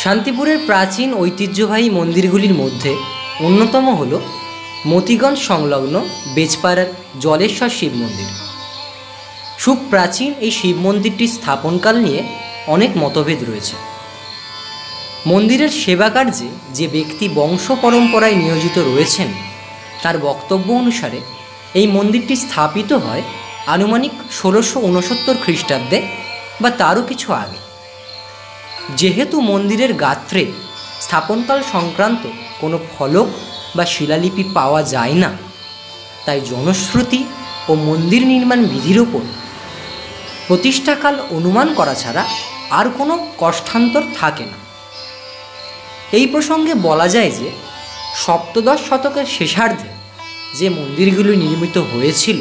শান্তিপুরের প্রাচীন ঐতিহ্যবাহী মন্দিরগুলির মধ্যে অন্যতম হল মতিগঞ্জ সংলগ্ন বেজপাড়ার জলেশ্বর শিব মন্দির। সুপ্রাচীন এই শিব মন্দিরটির স্থাপনকাল নিয়ে অনেক মতভেদ রয়েছে। মন্দিরের সেবা কার্যে যে ব্যক্তি বংশ পরম্পরায় নিয়োজিত রয়েছেন তার বক্তব্য অনুসারে এই মন্দিরটি স্থাপিত হয় আনুমানিক 1669 খ্রিস্টাব্দে বা তারও কিছু আগে। যেহেতু মন্দিরের গাত্রে স্থাপনকাল সংক্রান্ত কোনো ফলক বা শিলালিপি পাওয়া যায় না, তাই জনশ্রুতি ও মন্দির নির্মাণ বিধির ওপর প্রতিষ্ঠাকাল অনুমান করা ছাড়া আর কোনো কষ্টান্তর থাকে না। এই প্রসঙ্গে বলা যায় যে সপ্তদশ শতকের শেষার্ধে যে মন্দিরগুলি নির্মিত হয়েছিল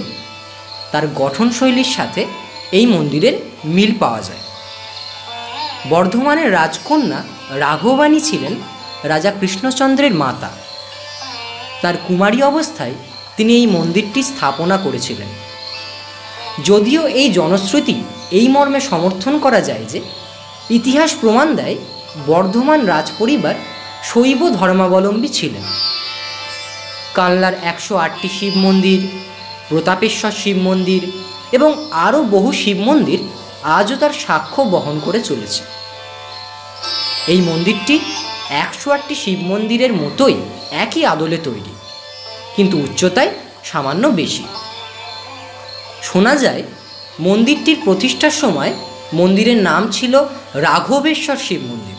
তার গঠনশৈলীর সাথে এই মন্দিরের মিল পাওয়া যায়। বর্ধমানের রাজকন্যা রাঘবানী ছিলেন রাজা কৃষ্ণচন্দ্রের মাতা। তার কুমারী অবস্থায় তিনি এই মন্দিরটি স্থাপনা করেছিলেন। যদিও এই জনশ্রুতি এই মর্মে সমর্থন করা যায় যে ইতিহাস প্রমাণ দেয় বর্ধমান রাজপরিবার শৈব ধর্মাবলম্বী ছিলেন। কানলার 108টি শিব মন্দির, প্রতাপেশ্বর শিব মন্দির এবং আরও বহু শিব মন্দির আজও তার সাক্ষ্য বহন করে চলেছে। এই মন্দিরটি 108টি শিব মন্দিরের মতোই একই আদলে তৈরি, কিন্তু উচ্চতায় সামান্য বেশি। শোনা যায় মন্দিরটির প্রতিষ্ঠার সময় মন্দিরের নাম ছিল রাঘবেশ্বর শিব মন্দির,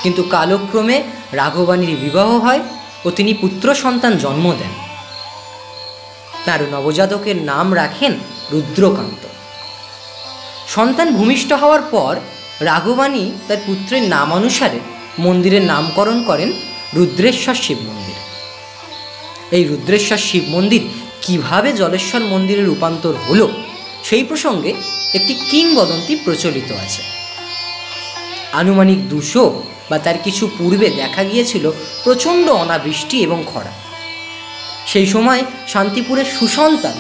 কিন্তু কালক্রমে রাঘবানীর বিবাহ হয় ও তিনি পুত্র সন্তান জন্ম দেন। তার নবজাতকের নাম রাখেন রুদ্রকান্ত। সন্তান ভূমিষ্ঠ হওয়ার পর রাঘবানী তার পুত্রের নামানুসারে মন্দিরের নামকরণ করেন রুদ্রেশ্বর শিব মন্দির। এই রুদ্রেশ্বর শিব মন্দির কিভাবে জলেশ্বর মন্দিরে রূপান্তর হলো সেই প্রসঙ্গে একটি কিংবদন্তি প্রচলিত আছে। আনুমানিক 200 বা তার কিছু পূর্বে দেখা গিয়েছিল প্রচণ্ড অনাবৃষ্টি এবং খরা। সেই সময় শান্তিপুরের সুসন্তান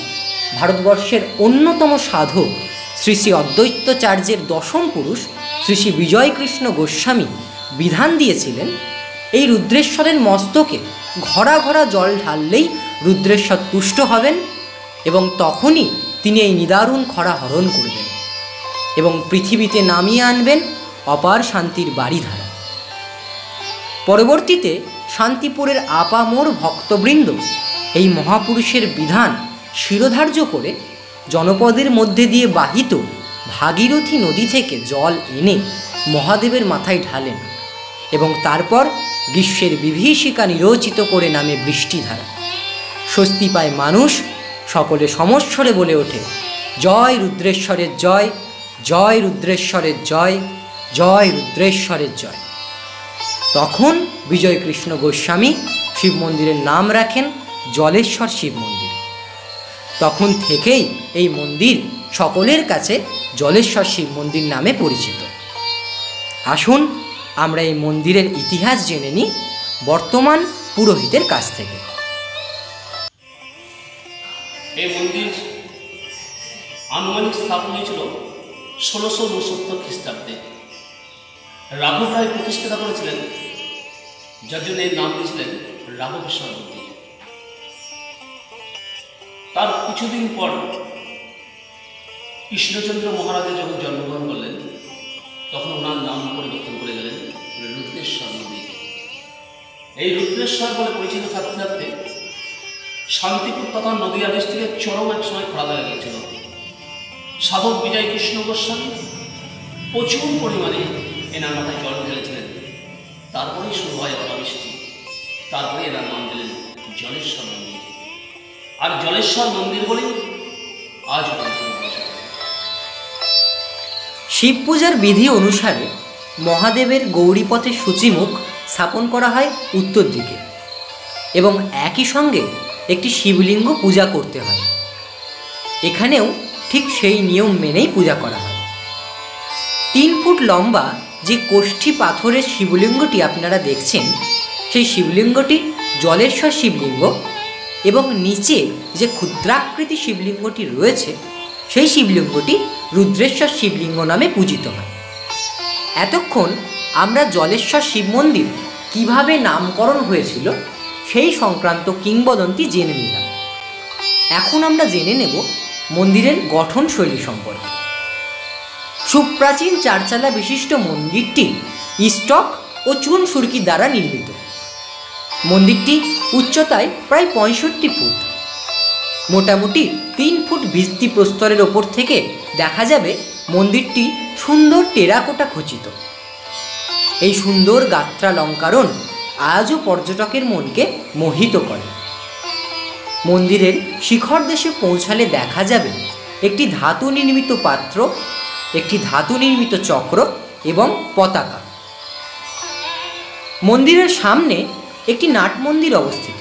ভারতবর্ষের অন্যতম সাধক শ্রী শ্রী অদ্বৈতাচার্যের দশম পুরুষ শ্রী শ্রী বিজয়কৃষ্ণ গোস্বামী বিধান দিয়েছিলেন এই রুদ্রেশ্বরের মস্তকে ঘরা ঘরা জল ঢাললেই রুদ্রেশ্বর তুষ্ট হবেন এবং তখনই তিনি এই নিদারুণ খরা হরণ করবেন এবং পৃথিবীতে নামিয়ে আনবেন অপার শান্তির বাড়িধারা। পরবর্তীতে শান্তিপুরের আপামোর ভক্তবৃন্দ এই মহাপুরুষের বিধান শিরোধার্য করে জনপদের মধ্যে দিয়ে বাহিত ভাগীরথী নদী থেকে জল এনে মহাদেবের মাথায় ঢালেন এবং তারপর গ্রীষ্মের বিভীষিকা নিরোচিত করে নামে বৃষ্টিধারা। স্বস্তি পায় মানুষ, সকলে সমস্বরে বলে ওঠে জয় রুদ্রেশ্বরের জয়, জয় রুদ্রেশ্বরের জয়, জয় রুদ্রেশ্বরের জয়। তখন বিজয়কৃষ্ণ গোস্বামী শিব মন্দিরের নাম রাখেন জলেশ্বর শিব মন্দির। তখন থেকেই এই মন্দির সকলের কাছে জলেশ্বর শিব মন্দির নামে পরিচিত। আসুন আমরা এই মন্দিরের ইতিহাস জেনে নিই বর্তমান পুরোহিতের কাছ থেকে। এই মন্দির আনুমানিক স্থাপন হয়েছিল 1669 খ্রিস্টাব্দে। রাঘব রায় প্রতিষ্ঠাতা করেছিলেন, যার জন্য এই নাম দিয়েছিলেন রাঘবেশ্বর মন্দির। তার কিছুদিন পর কৃষ্ণচন্দ্র মহারাজা যখন জন্মগ্রহণ করলেন তখন ওনার নাম পরিবর্তন করে গেলেন রুদ্রেশ্বর মন্দির। এই রুদ্রেশ্বর বলে পরিচিত থাকতে থাকতে শান্তিপুর তথা নদিয়া ডিস্ট্রিক্টের চরম এক সময় খরা দেখা গিয়েছিল। সাধক বিজয় কৃষ্ণ গোস্বামী প্রচুর পরিমাণে এনার মাথায় জল ঢেলেছিলেন। তারপরেই শুরু হয় অনাবৃষ্টি। তারপরে এনার নাম দিলেন জলেশ্বর মন্দির। আর জলেশ্বর মন্দির বলেই আজ শিব পূজার বিধি অনুসারে মহাদেবের গৌরীপথের সূচিমুখ স্থাপন করা হয় উত্তর দিকে এবং একই সঙ্গে একটি শিবলিঙ্গ পূজা করতে হয়। এখানেও ঠিক সেই নিয়ম মেনেই পূজা করা হয়। 3 ফুট লম্বা যে কোষ্ঠী পাথরের শিবলিঙ্গটি আপনারা দেখছেন সেই শিবলিঙ্গটি জলেশ্বর শিবলিঙ্গ এবং নিচে যে ক্ষুদ্রাকৃতি শিবলিঙ্গটি রয়েছে সেই শিবলিঙ্গটি রুদ্রেশ্বর শিবলিঙ্গ নামে পূজিত হয়। এতক্ষণ আমরা জলেশ্বর শিব মন্দির কীভাবে নামকরণ হয়েছিল সেই সংক্রান্ত কিংবদন্তি জেনে নিলাম। এখন আমরা জেনে নেব মন্দিরের গঠনশৈলী সম্পর্কে। সুপ্রাচীন চারচালা বিশিষ্ট মন্দিরটি স্টক ও চুন সুরকি দ্বারা নির্মিত। মন্দিরটি উচ্চতায় প্রায় 65 ফুট। মোটামুটি 3 ফুট ভিত্তি প্রস্তরের ওপর থেকে দেখা যাবে মন্দিরটি সুন্দর টেরাকোটা খচিত। এই সুন্দর গাত্রালঙ্কারণ আজও পর্যটকের মনকে মোহিত করে। মন্দিরের শিখর দেশে পৌঁছালে দেখা যাবে একটি ধাতু নির্মিত পাত্র, একটি ধাতু নির্মিত চক্র এবং পতাকা। মন্দিরের সামনে একটি নাট মন্দির অবস্থিত।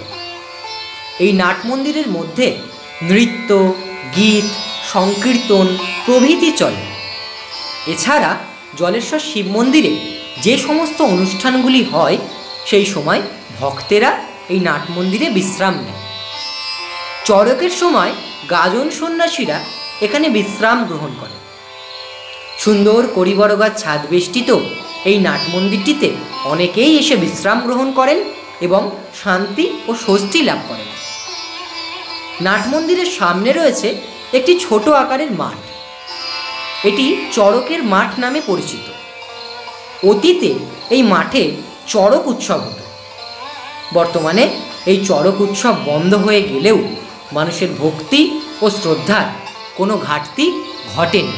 এই নাট মন্দিরের মধ্যে নৃত্য, গীত, সংকীর্তন প্রভৃতি চলে। এছাড়া জলেশ্বর শিব মন্দিরে যে সমস্ত অনুষ্ঠানগুলি হয় সেই সময় ভক্তেরা এই নাট মন্দিরে বিশ্রাম নেয়। চড়কের সময় গাজন সন্ন্যাসীরা এখানে বিশ্রাম গ্রহণ করে। সুন্দর করিবরগাছ ছাদ বেষ্টিত এই নাট মন্দিরটিতে অনেকেই এসে বিশ্রাম গ্রহণ করেন এবং শান্তি ও স্বস্তি লাভ করেন। নাট মন্দিরের সামনে রয়েছে একটি ছোট আকারের মাঠ। এটি চড়কের মাঠ নামে পরিচিত। অতীতে এই মাঠে চড়ক উৎসব হতো। বর্তমানে এই চড়ক উৎসব বন্ধ হয়ে গেলেও মানুষের ভক্তি ও শ্রদ্ধার কোনো ঘাটতি ঘটেনি।